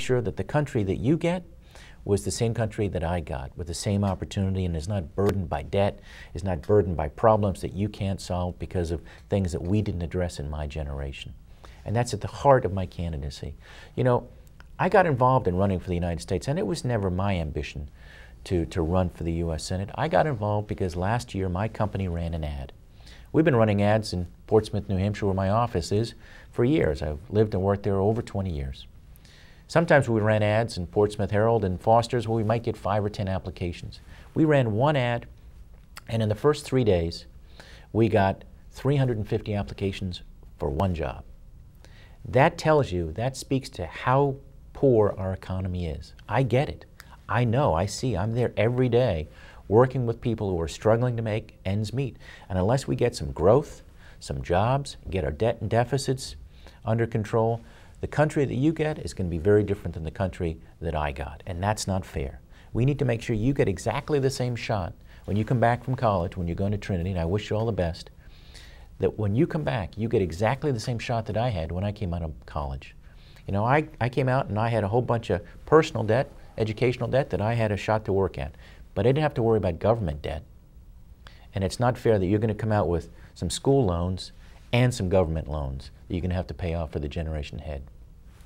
sure that the country that you get was the same country that I got, with the same opportunity, and is not burdened by debt, is not burdened by problems that you can't solve because of things that we didn't address in my generation. And that's at the heart of my candidacy. You know, I got involved in running for the United States, and it was never my ambition to run for the U.S. Senate. I got involved because last year my company ran an ad. We've been running ads in Portsmouth, New Hampshire, where my office is, for years. I've lived and worked there over 20 years. Sometimes we ran ads in Portsmouth Herald and Foster's where we might get 5 or 10 applications. We ran one ad, and in the first 3 days, we got 350 applications for one job. That tells you, that speaks to how poor our economy is. I get it. I know, I see, I'm there every day working with people who are struggling to make ends meet. And unless we get some growth, some jobs, get our debt and deficits under control, the country that you get is going to be very different than the country that I got, and that's not fair. We need to make sure you get exactly the same shot when you come back from college, when you're going to Trinity, and I wish you all the best, that when you come back, you get exactly the same shot that I had when I came out of college. You know, I came out and I had a whole bunch of personal debt, educational debt that I had a shot to work at, but I didn't have to worry about government debt. And it's not fair that you're going to come out with some school loans and some government loans that you're going to have to pay off for the generation ahead.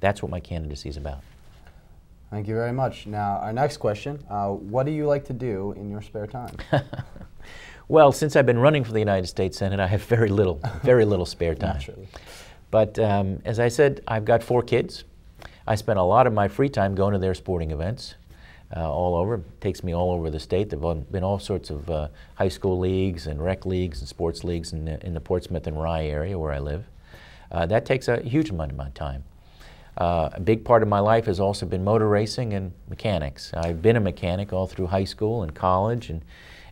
That's what my candidacy is about. Thank you very much. Now, our next question, what do you like to do in your spare time? Well, since I've been running for the United States Senate, I have very little spare time. Naturally. But as I said, I've got 4 kids. I spend a lot of my free time going to their sporting events all over. It takes me all over the state. There have been all sorts of high school leagues and rec leagues and sports leagues in the Portsmouth and Rye area where I live. That takes a huge amount of my time. A big part of my life has also been motor racing and mechanics. I've been a mechanic all through high school and college, and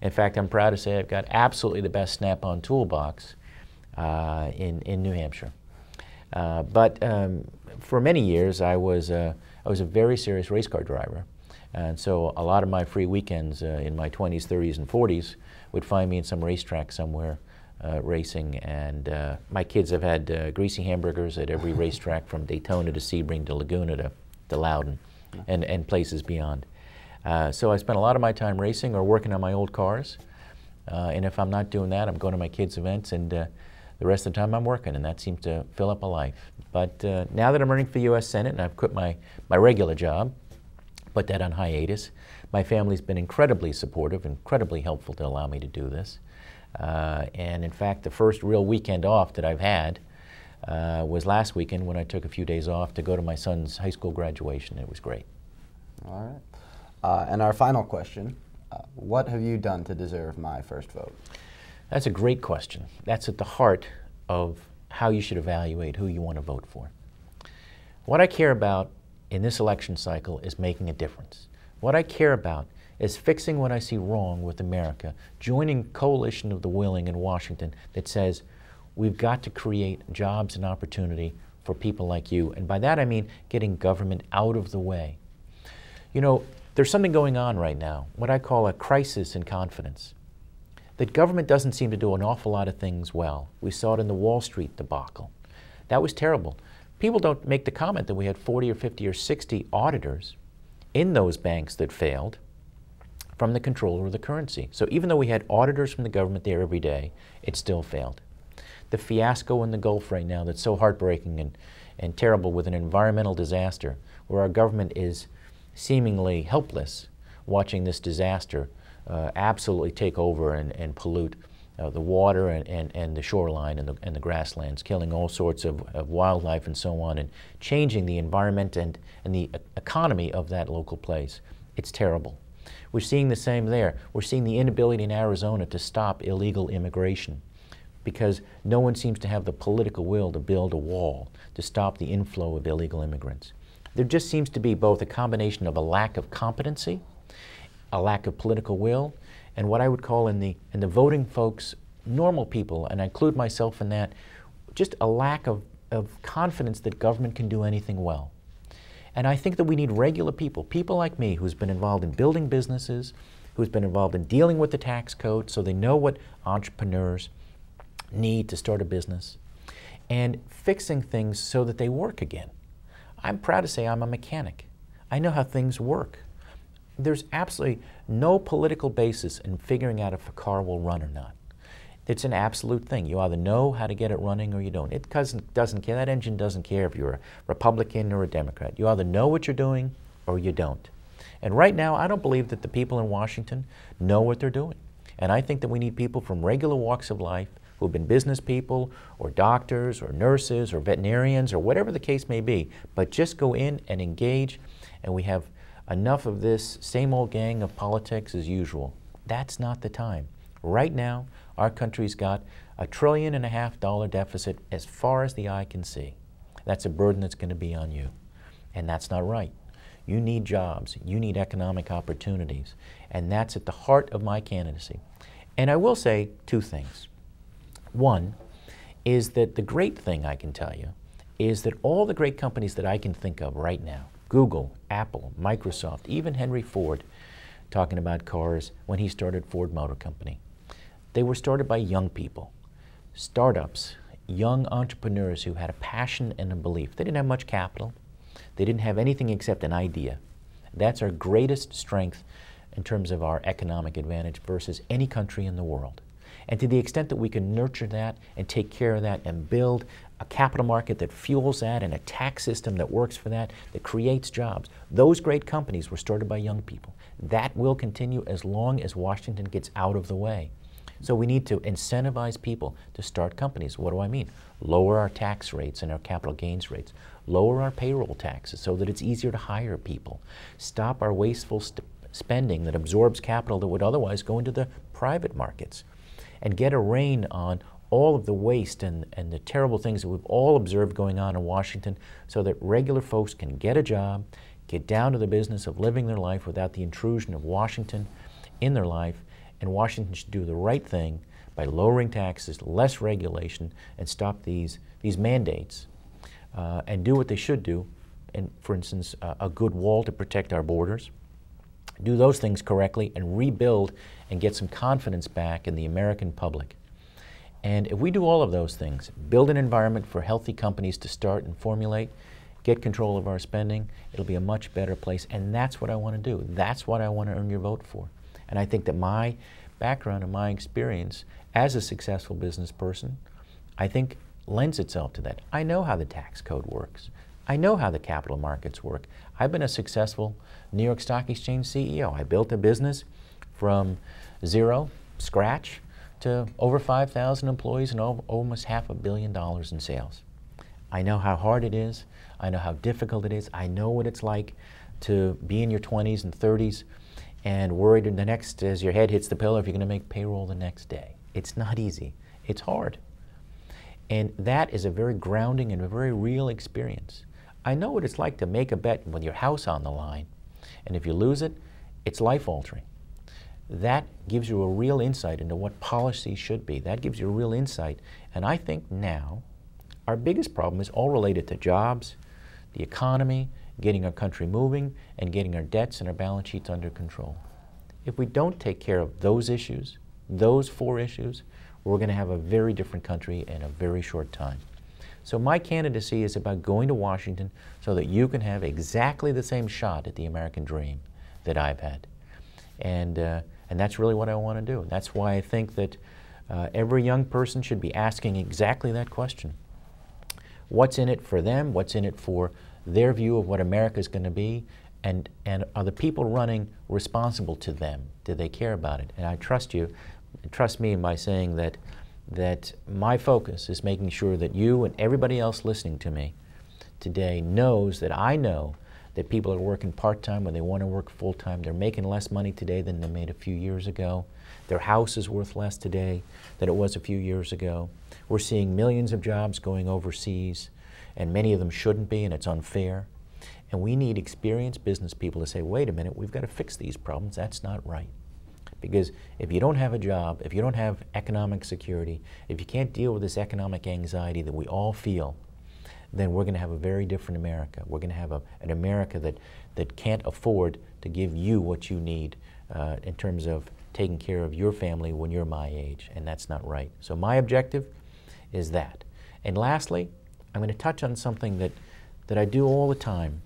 in fact, I'm proud to say I've got absolutely the best Snap-on toolbox in New Hampshire. But for many years, I was a very serious race car driver, and so a lot of my free weekends in my 20s, 30s, and 40s would find me in some racetrack somewhere racing, and my kids have had greasy hamburgers at every racetrack from Daytona to Sebring to Laguna to Loudon and places beyond. So I spent a lot of my time racing or working on my old cars, and if I'm not doing that, I'm going to my kids' events, and the rest of the time I'm working, and that seems to fill up a life. But now that I'm running for the U.S. Senate and I've quit my regular job, put that on hiatus, my family's been incredibly supportive, incredibly helpful to allow me to do this. And in fact, the first real weekend off that I've had was last weekend when I took a few days off to go to my son's high school graduation. It was great. All right. And our final question, what have you done to deserve my first vote? That's a great question. That's at the heart of how you should evaluate who you want to vote for. What I care about in this election cycle is making a difference. What I care about is fixing what I see wrong with America, joining a coalition of the willing in Washington that says we've got to create jobs and opportunity for people like you. And by that I mean getting government out of the way. You know, there's something going on right now, what I call a crisis in confidence. That government doesn't seem to do an awful lot of things well. We saw it in the Wall Street debacle. That was terrible. People don't make the comment that we had 40 or 50 or 60 auditors in those banks that failed from the controller of the currency. So even though we had auditors from the government there every day, it still failed. The fiasco in the Gulf right now that's so heartbreaking and terrible with an environmental disaster where our government is seemingly helpless watching this disaster absolutely take over and pollute the water and the shoreline and the grasslands, killing all sorts of wildlife and so on, and changing the environment and the economy of that local place. It's terrible. We're seeing the same there. We're seeing the inability in Arizona to stop illegal immigration because no one seems to have the political will to build a wall to stop the inflow of illegal immigrants. There just seems to be both a combination of a lack of competency, a lack of political will, and what I would call in the voting folks, normal people, and I include myself in that, just a lack of confidence that government can do anything well. And I think that we need regular people, people like me who's been involved in building businesses, who's been involved in dealing with the tax code so they know what entrepreneurs need to start a business, and fixing things so that they work again. I'm proud to say I'm a mechanic. I know how things work. There's absolutely no political basis in figuring out if a car will run or not. It's an absolute thing. You either know how to get it running or you don't. It doesn't care. That engine doesn't care if you're a Republican or a Democrat. You either know what you're doing or you don't. And right now, I don't believe that the people in Washington know what they're doing. And I think that we need people from regular walks of life who have been business people or doctors or nurses or veterinarians or whatever the case may be, but just go in and engage, and we have enough of this same old gang of politics as usual. That's not the time. Right now, our country's got $1.5 trillion deficit as far as the eye can see. That's a burden that's going to be on you. And that's not right. You need jobs. You need economic opportunities. And that's at the heart of my candidacy. And I will say two things. One is that the great thing I can tell you is that all the great companies that I can think of right now, Google, Apple, Microsoft, even Henry Ford, talking about cars when he started Ford Motor Company, they were started by young people, startups, young entrepreneurs who had a passion and a belief. They didn't have much capital. They didn't have anything except an idea. That's our greatest strength in terms of our economic advantage versus any country in the world. And to the extent that we can nurture that and take care of that and build a capital market that fuels that and a tax system that works for that, that creates jobs, those great companies were started by young people. That will continue as long as Washington gets out of the way. So we need to incentivize people to start companies. What do I mean? Lower our tax rates and our capital gains rates. Lower our payroll taxes so that it's easier to hire people. Stop our wasteful spending that absorbs capital that would otherwise go into the private markets. And get a rein on all of the waste and the terrible things that we've all observed going on in Washington so that regular folks can get a job, get down to the business of living their life without the intrusion of Washington in their life. And Washington should do the right thing by lowering taxes, less regulation, and stop these mandates and do what they should do. And for instance, a good wall to protect our borders. Do those things correctly and rebuild and get some confidence back in the American public. And if we do all of those things, build an environment for healthy companies to start and formulate, get control of our spending, it'll be a much better place. And that's what I want to do. That's what I want to earn your vote for. And I think that my background and my experience as a successful business person, I think lends itself to that. I know how the tax code works. I know how the capital markets work. I've been a successful New York Stock Exchange CEO. I built a business from zero, scratch, to over 5,000 employees and almost $500 million in sales. I know how hard it is. I know how difficult it is. I know what it's like to be in your 20s and 30s and worried in the next, as your head hits the pillow, if you're going to make payroll the next day. It's not easy. It's hard. And that is a very grounding and a very real experience. I know what it's like to make a bet with your house on the line, and if you lose it, it's life-altering. That gives you a real insight into what policy should be. That gives you a real insight. And I think now our biggest problem is all related to jobs, the economy, getting our country moving, and getting our debts and our balance sheets under control. If we don't take care of those issues, those four issues, we're going to have a very different country in a very short time. So my candidacy is about going to Washington so that you can have exactly the same shot at the American dream that I've had. And that's really what I want to do. That's why I think that every young person should be asking exactly that question. What's in it for them? What's in it for their view of what America is going to be? And are the people running responsible to them? Do they care about it? And I trust you, trust me by saying that my focus is making sure that you and everybody else listening to me today knows that I know that people are working part-time when they want to work full-time. They're making less money today than they made a few years ago. Their house is worth less today than it was a few years ago. We're seeing millions of jobs going overseas, and many of them shouldn't be, and it's unfair. And we need experienced business people to say, wait a minute, we've got to fix these problems. That's not right. Because if you don't have a job, if you don't have economic security, if you can't deal with this economic anxiety that we all feel, then we're going to have a very different America. We're going to have an America that can't afford to give you what you need in terms of taking care of your family when you're my age, and that's not right. So my objective is that. And lastly, I'm going to touch on something that I do all the time.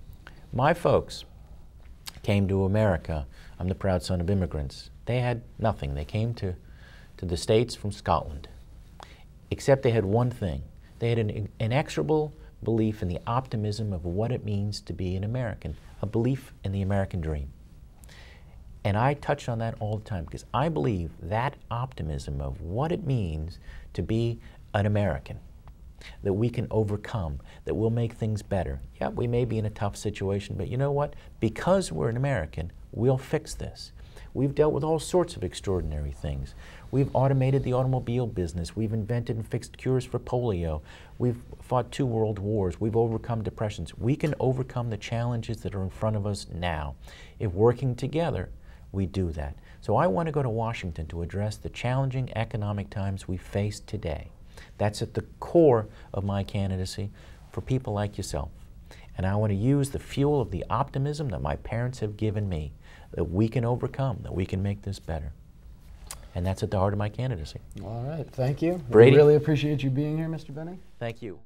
My folks came to America. I'm the proud son of immigrants. They had nothing. They came to the States from Scotland. Except they had one thing. They had an inexorable belief in the optimism of what it means to be an American, a belief in the American dream. And I touch on that all the time because I believe that optimism of what it means to be an American, that we can overcome, that we'll make things better. Yeah, we may be in a tough situation, but you know what? Because we're an American, we'll fix this. We've dealt with all sorts of extraordinary things. We've automated the automobile business. We've invented and fixed cures for polio. We've fought 2 world wars. We've overcome depressions. We can overcome the challenges that are in front of us now. If working together, we do that. So I want to go to Washington to address the challenging economic times we face today. That's at the core of my candidacy for people like yourself. And I want to use the fuel of the optimism that my parents have given me, that we can overcome, that we can make this better. And that's at the heart of my candidacy. All right, thank you. Brady? We really appreciate you being here, Mr. Benning. Thank you.